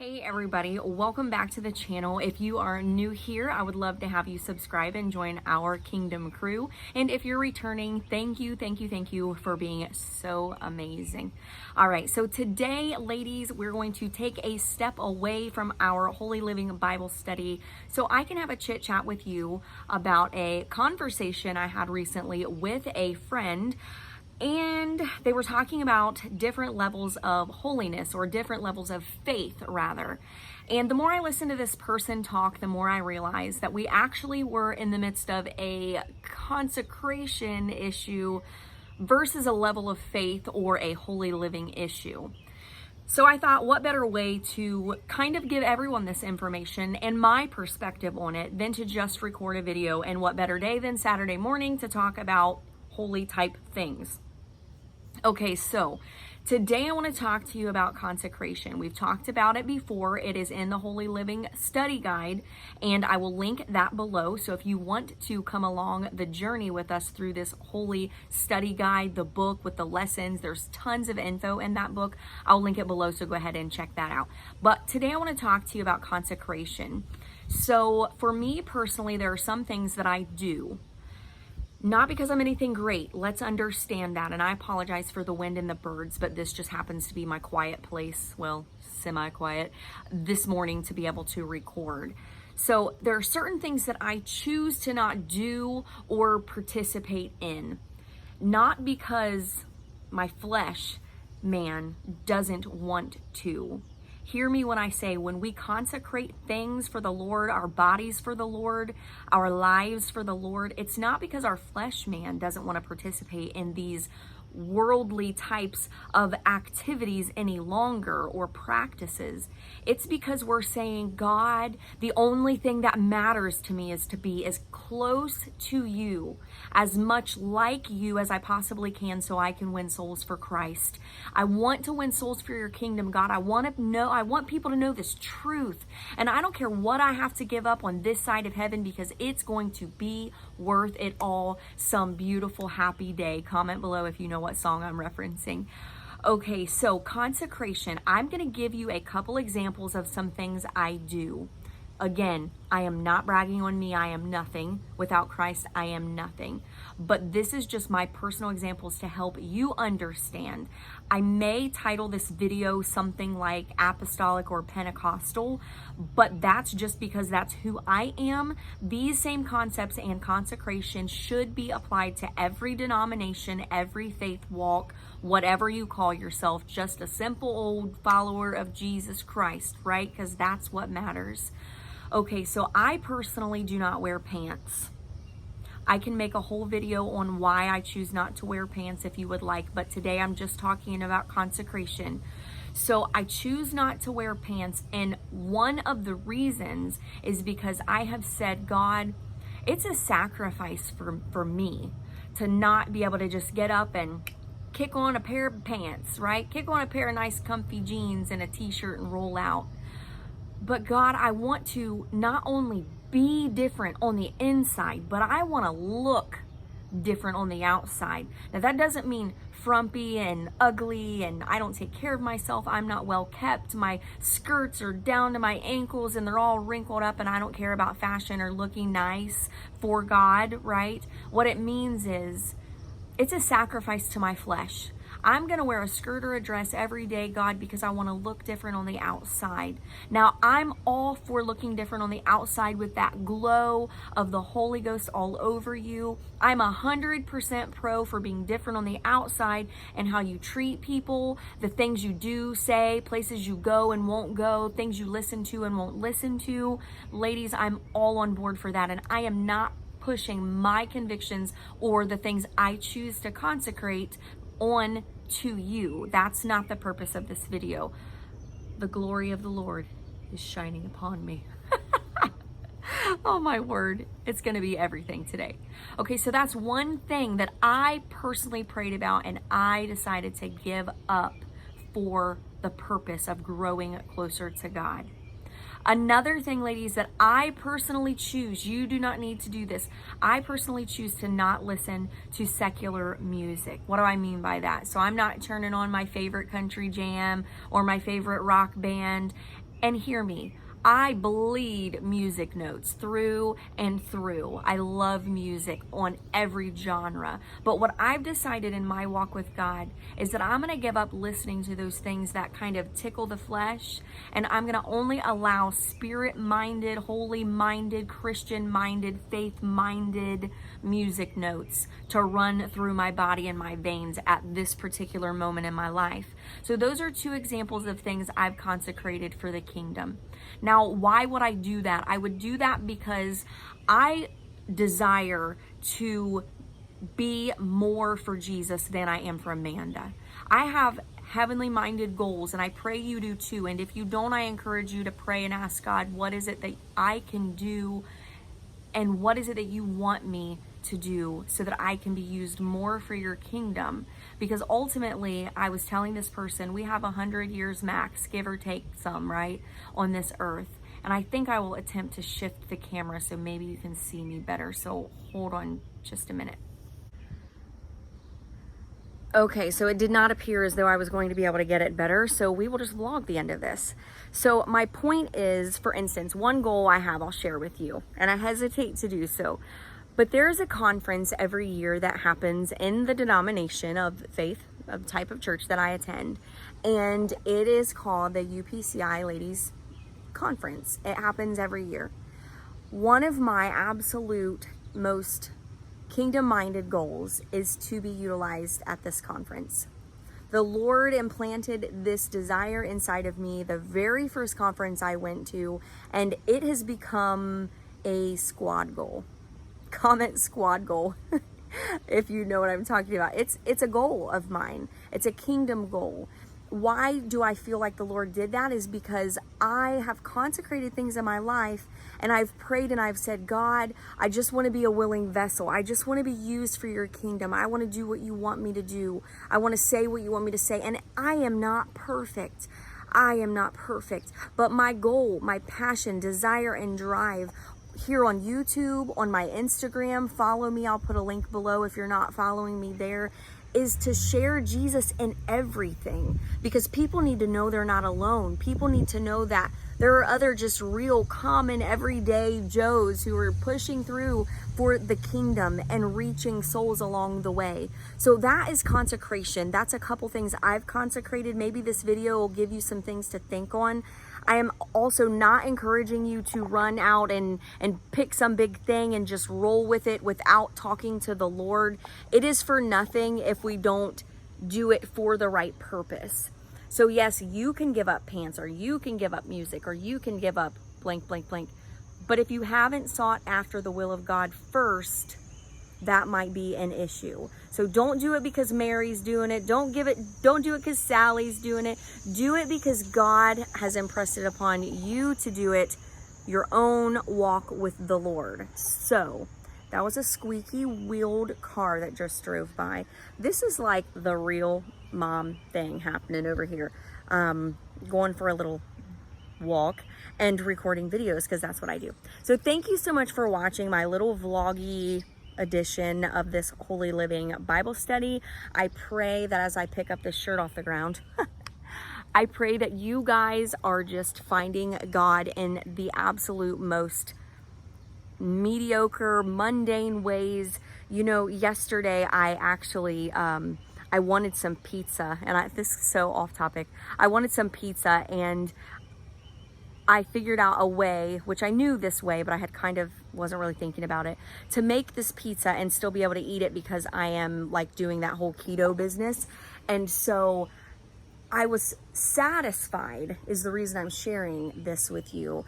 Hey everybody, welcome back to the channel. If you are new here, I would love to have you subscribe and join our kingdom crew. And if you're returning, thank you for being so amazing. All right, so today, ladies, we're going to take a step away from our Holy Living Bible study so I can have a chit chat with you about a conversation I had recently with a friend. And they were talking about different levels of holiness, or different levels of faith, rather. And the more I listened to this person talk, the more I realized that we actually were in the midst of a consecration issue versus a level of faith or a holy living issue. So I thought, what better way to kind of give everyone this information and my perspective on it than to just record a video, and what better day than Saturday morning to talk about holy type things. Okay, so today I want to talk to you about consecration. We've talked about it before. It is in the Holy Living Study Guide, and I will link that below. So if you want to come along the journey with us through this Holy Study Guide, the book with the lessons, there's tons of info in that book. I'll link it below, so go ahead and check that out. But today I want to talk to you about consecration. So for me personally, there are some things that I do. Not because I'm anything great, let's understand that. And I apologize for the wind and the birds, but this just happens to be my quiet place, well, semi-quiet, this morning to be able to record. So there are certain things that I choose to not do or participate in. Not because my flesh, man, doesn't want to. Hear me when I say, when we consecrate things for the Lord, our bodies for the Lord, our lives for the Lord, it's not because our flesh man doesn't want to participate in these worldly types of activities any longer or practices. It's because we're saying, God, the only thing that matters to me is to be as close to you, as much like you as I possibly can, so I can win souls for Christ. I want to win souls for your kingdom, God. I want people to know this truth. And I don't care what I have to give up on this side of heaven, because it's going to be worth it all some beautiful, happy day. Comment below if you know what song I'm referencing. Okay, so consecration. I'm going to give you a couple examples of some things I do. Again, I am not bragging on me. I am nothing. Without Christ, I am nothing. But this is just my personal examples to help you understand. I may title this video something like Apostolic or Pentecostal, but that's just because that's who I am. These same concepts and consecration should be applied to every denomination, every faith walk, whatever you call yourself, just a simple old follower of Jesus Christ, right? Because that's what matters. Okay, so I personally do not wear pants. I can make a whole video on why I choose not to wear pants if you would like, but today I'm just talking about consecration. So I choose not to wear pants, and one of the reasons is because I have said, God, it's a sacrifice for me to not be able to just get up and kick on a pair of pants, right? Kick on a pair of nice comfy jeans and a t-shirt and roll out. But God, I want to not only be different on the inside, but I want to look different on the outside. Now that doesn't mean frumpy and ugly and I don't take care of myself. I'm not well kept. My skirts are down to my ankles and they're all wrinkled up and I don't care about fashion or looking nice for God, right? What it means is it's a sacrifice to my flesh. I'm going to wear a skirt or a dress every day, God, because I want to look different on the outside. Now, I'm all for looking different on the outside with that glow of the Holy Ghost all over you. I'm 100% pro for being different on the outside and how you treat people, the things you do, say, places you go and won't go, things you listen to and won't listen to. Ladies, I'm all on board for that, and I am not pushing my convictions or the things I choose to consecrate on to you. That's not the purpose of this video. The glory of the Lord is shining upon me. Oh my word, it's going to be everything today. Okay, so that's one thing that I personally prayed about and I decided to give up for the purpose of growing closer to God. Another thing, ladies, that I personally choose, you do not need to do this. I personally choose to not listen to secular music. What do I mean by that? So I'm not turning on my favorite country jam or my favorite rock band And hear me, I bleed music notes through and through. I love music on every genre. But what I've decided in my walk with God is that I'm going to give up listening to those things that kind of tickle the flesh. And I'm going to only allow spirit-minded, holy-minded, Christian-minded, faith-minded music notes to run through my body and my veins at this particular moment in my life. So those are two examples of things I've consecrated for the kingdom. Now, why would I do that? I would do that because I desire to be more for Jesus than I am for Amanda. I have heavenly minded goals, and I pray you do too. And if you don't, I encourage you to pray and ask God, what is it that I can do, and what is it that you want me to do so that I can be used more for your kingdom? Because ultimately, I was telling this person, we have 100 years max, give or take some, right, on this earth. And I think I will attempt to shift the camera so maybe you can see me better. So hold on just a minute. Okay, so it did not appear as though I was going to be able to get it better, so we will just vlog the end of this. So my point is, for instance, one goal I have, I'll share with you, and I hesitate to do so, but there's a conference every year that happens in the denomination of faith, of type of church that I attend, and it is called the UPCI Ladies Conference. It happens every year. One of my absolute most kingdom-minded goals is to be utilized at this conference. The Lord implanted this desire inside of me the very first conference I went to, and it has become a squad goal. Comment squad goal if you know what I'm talking about. It's a goal of mine. It's a kingdom goal. Why do I feel like the Lord did that? Is because I have consecrated things in my life, and I've prayed and I've said, God, I just want to be a willing vessel. I just want to be used for your kingdom. I want to do what you want me to do. I want to say what you want me to say. And I am not perfect. I am not perfect. But my goal, my passion, desire, and drive here on YouTube, on my Instagram, follow me. I'll put a link below if you're not following me there, is to share Jesus in everything, because people need to know they're not alone. People need to know that there are other just real common everyday Joes who are pushing through for the kingdom and reaching souls along the way. So that is consecration. That's a couple things I've consecrated. Maybe this video will give you some things to think on. I am also not encouraging you to run out and pick some big thing and just roll with it without talking to the Lord. It is for nothing if we don't do it for the right purpose. So yes, you can give up pants, or you can give up music, or you can give up blank, blank, blank. But if you haven't sought after the will of God first, that might be an issue. So don't do it because Mary's doing it. Don't do it because Sally's doing it. Do it because God has impressed it upon you to do it, your own walk with the Lord. So that was a squeaky wheeled car that just drove by. This is like the real mom thing happening over here. Going for a little walk and recording videos, because that's what I do. So thank you so much for watching my little vloggy edition of this Holy Living Bible study. I pray that as I pick up this shirt off the ground, I pray that you guys are just finding God in the absolute most mediocre, mundane ways. You know, yesterday I actually, I wanted some pizza, and this is so off topic. I wanted some pizza, and I figured out a way, which I knew this way, but I had kind of wasn't really thinking about it, to make this pizza and still be able to eat it, because I am like doing that whole keto business. And so I was satisfied, is the reason I'm sharing this with you.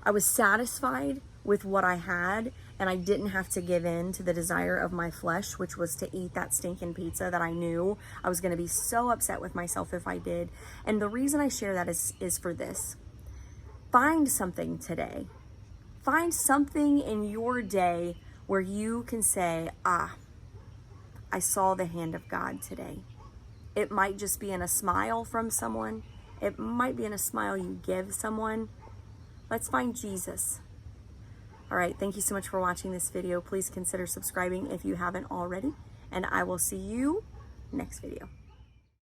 I was satisfied with what I had, and I didn't have to give in to the desire of my flesh, which was to eat that stinking pizza that I knew I was going to be so upset with myself if I did. And the reason I share that is for this. Find something today. Find something in your day where you can say, I saw the hand of God today. It might just be in a smile from someone. It might be in a smile you give someone. Let's find Jesus. All right, thank you so much for watching this video. Please consider subscribing if you haven't already, and I will see you next video.